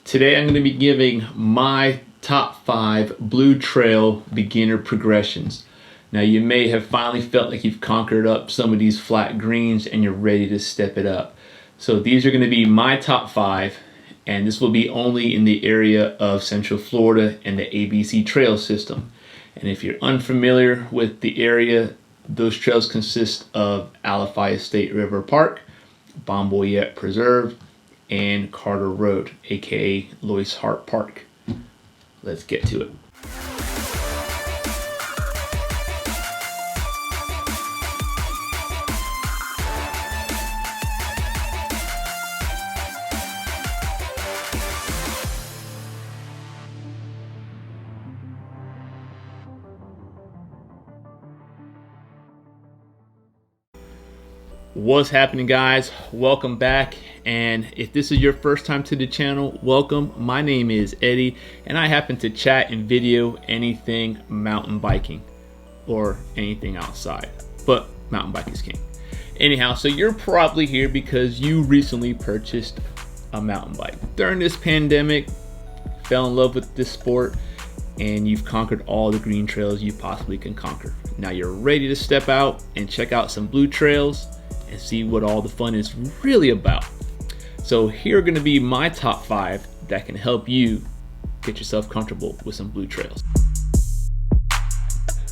Today I'm going to be giving my top 5 Blue Trail beginner progressions. Now you may have finally felt like you've conquered up some of these flat greens and you're ready to step it up. So these are going to be my top 5, and this will be only in the area of Central Florida and the ABC trail system. And if you're unfamiliar with the area, those trails consist of Alafia State River Park, Balm Boyette Preserve, and Carter Road, aka Lois Hart Park. Let's get to it. What's happening, guys? Welcome back, and if this is your first time to the channel, welcome. My name is Eddie, and I happen to chat and video anything mountain biking or anything outside, but mountain biking is king. Anyhow, so you're probably here because you recently purchased a mountain bike during this pandemic, fell in love with this sport, and you've conquered all the green trails you possibly can conquer. Now you're ready to step out and check out some blue trails and see what all the fun is really about. So here are going to be my top 5 that can help you get yourself comfortable with some blue trails.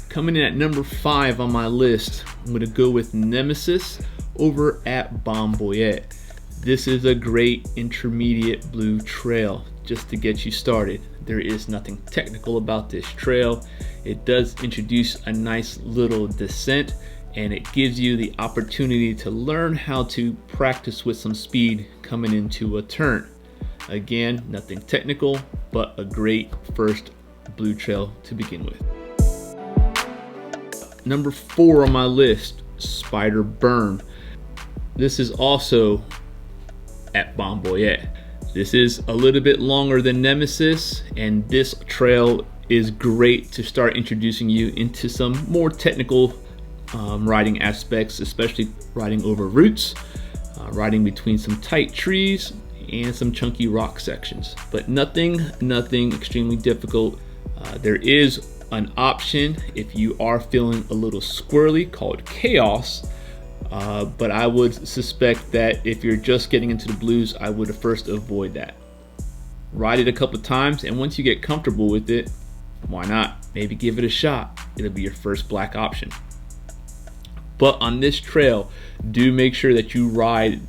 Coming in at number 5 on my list, I'm going to go with Nemesis over at Balm Boyette. This is a great intermediate blue trail just to get you started. There is nothing technical about this trail. It does introduce a nice little descent, and it gives you the opportunity to learn how to practice with some speed coming into a turn. Again, nothing technical, but a great first blue trail to begin with. Number 4 on my list, Spider Berm. This is also at Balm Boyette. This is a little bit longer than Nemesis, and this trail is great to start introducing you into some more technical riding aspects, especially riding over roots, riding between some tight trees and some chunky rock sections, but nothing extremely difficult. There is an option if you are feeling a little squirrely called Chaos, but I would suspect that if you're just getting into the blues, I would first avoid that. Ride it a couple of times, and once you get comfortable with it, why not? Maybe give it a shot. It'll be your first black option. But on this trail, do make sure that you ride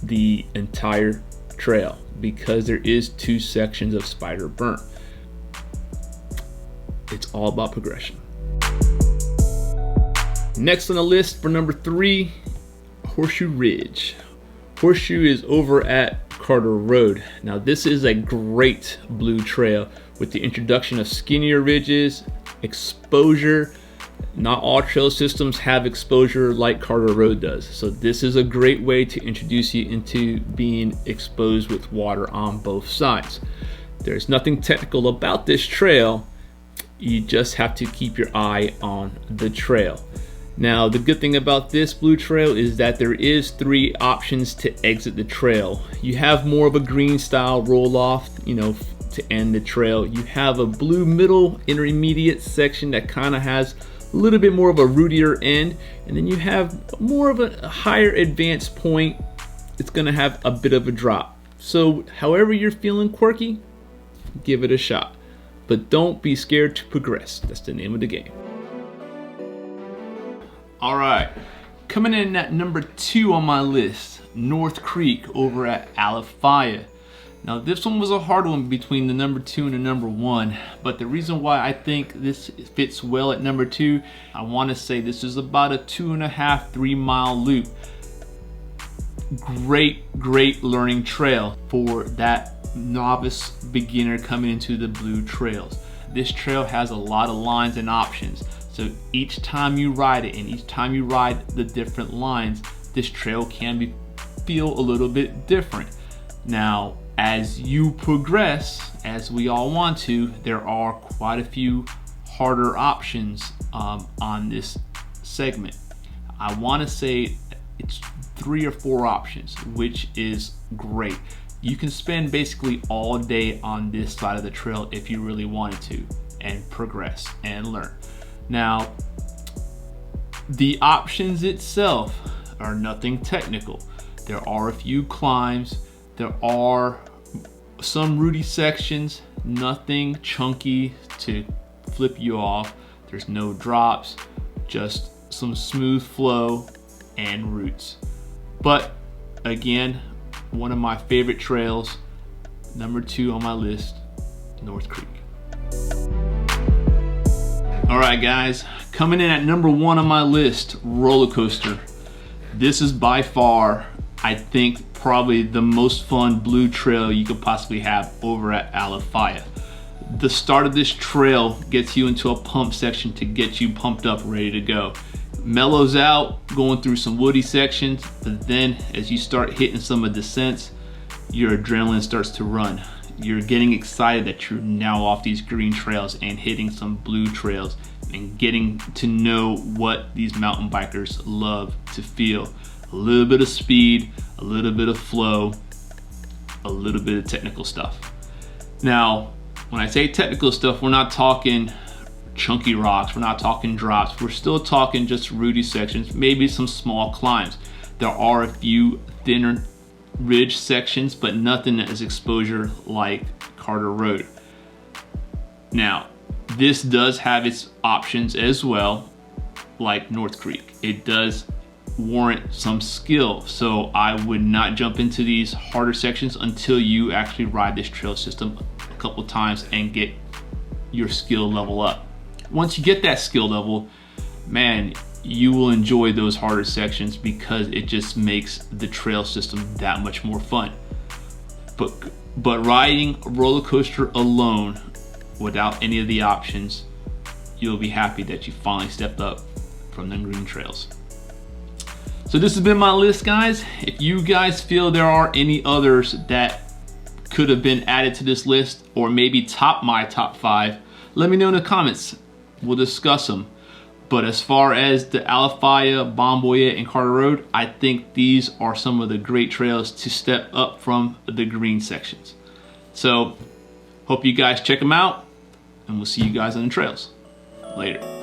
the entire trail, because there is 2 sections of Spider Berm. It's all about progression. Next on the list for number 3, Horseshoe Ridge. Horseshoe is over at Carter Road. Now this is a great blue trail with the introduction of skinnier ridges, exposure. Not all trail systems have exposure like Carter Road does, so this is a great way to introduce you into being exposed with water on both sides. There's nothing technical about this trail, you just have to keep your eye on the trail. Now the good thing about this blue trail is that there is 3 options to exit the trail. You have more of a green style roll off, to end the trail. You have a blue middle intermediate section that kind of has a little bit more of a rootier end, and then you have more of a higher advanced point. It's going to have a bit of a drop. So however you're feeling quirky, give it a shot, but don't be scared to progress. That's the name of the game. All right, coming in at number 2 on my list, North Creek over at Alafia. Now this one was a hard one between the number 2 and the number 1, but the reason why I think this fits well at number 2, I want to say this is about a 2.5–3 mile loop. Great learning trail for that novice beginner coming into the blue trails. This trail has a lot of lines and options, so each time you ride it and each time you ride the different lines, this trail can feel a little bit different. Now as you progress, as we all want to, there are quite a few harder options on this segment. I want to say it's 3 or 4 options, which is great. you can spend basically all day on this side of the trail if you really wanted to, and progress and learn. Now, the options itself are nothing technical. There are a few climbs, there are some rooty sections, nothing chunky to flip you off. There's no drops, just some smooth flow and roots. But again, one of my favorite trails, number 2 on my list, North Creek. All right guys, coming in at number 1 on my list, roller coaster. This is by far, I think, probably the most fun blue trail you could possibly have over at Alafia. The start of this trail gets you into a pump section to get you pumped up, ready to go. Mellows out, going through some woody sections, but then as you start hitting some of the descents, your adrenaline starts to run. You're getting excited that you're now off these green trails and hitting some blue trails and getting to know what these mountain bikers love to feel. A little bit of speed, a little bit of flow, a little bit of technical stuff. Now, when I say technical stuff, we're not talking chunky rocks, we're not talking drops, we're still talking just rooty sections, maybe some small climbs. There are a few thinner ridge sections, but nothing as exposure like Carter Road. Now, this does have its options as well, like North Creek. It does warrant some skill, so I would not jump into these harder sections until you actually ride this trail system a couple times and get your skill level up. Once you get that skill level, man, you will enjoy those harder sections because it just makes the trail system that much more fun. But riding a roller coaster alone without any of the options, you'll be happy that you finally stepped up from them green trails. So this has been my list, guys. If you guys feel there are any others that could have been added to this list, or maybe my top 5, let me know in the comments. We'll discuss them. But as far as the Alafia, Balm, Boyette, and Carter Road, I think these are some of the great trails to step up from the green sections. So, hope you guys check them out, and we'll see you guys on the trails. Later.